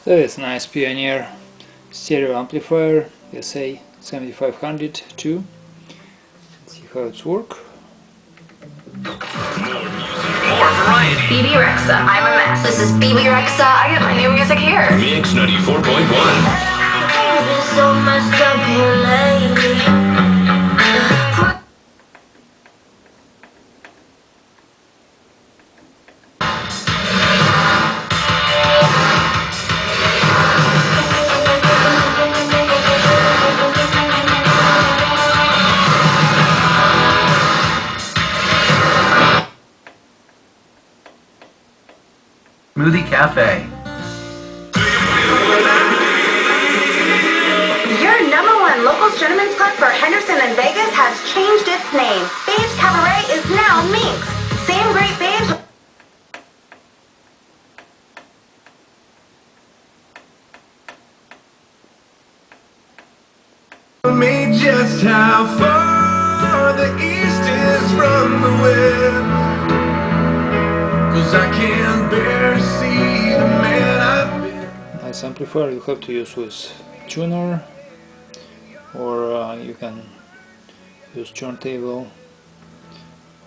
That is nice Pioneer Stereo Amplifier SA-7500 too. Let's see how it's work. More variety. BB Rexa, I'm a mess. This is BB Rexa, I get my new music here. Mix 94.1. I've been so messed up here lately. Smoothie Cafe. Your #1 local gentlemen's club for Henderson and Vegas has changed its name. Babes Cabaret is now Minx. Same great babes. Me just how far the east is from the west, 'cause I can barely see the man I've been. Nice amplifier. You have to use with tuner, or you can use turntable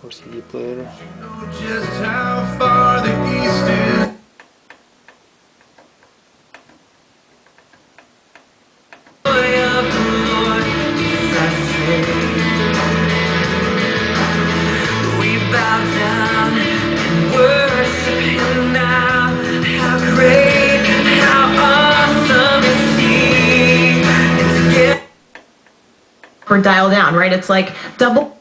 or CD player. Know just how far the east is. We bow down and worship Him now. How great, how awesome is He. We're dialed down, right? It's like double.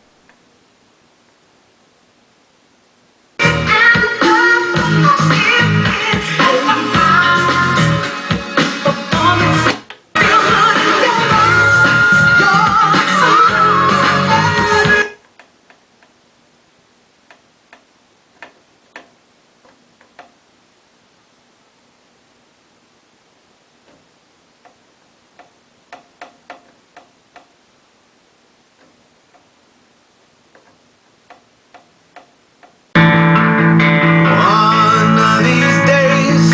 One of these days,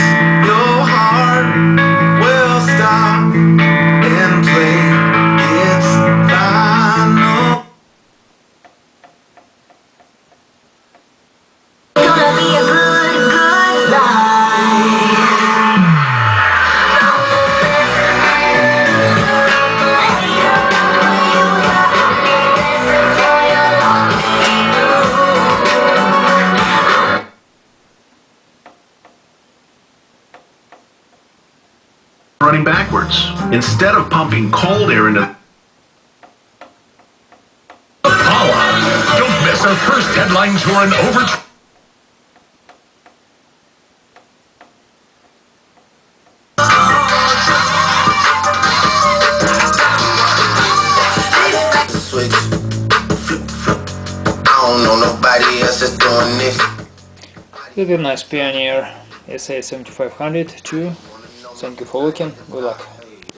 your heart will stop and play its final. Gonna be a good, good life. Running backwards instead of pumping cold air into Paula, don't miss our first headline tour in over. Switch, flip, flip. I don't know nobody else that's doing this. Really nice Pioneer SA-7500 too. Thank you for looking. Good luck.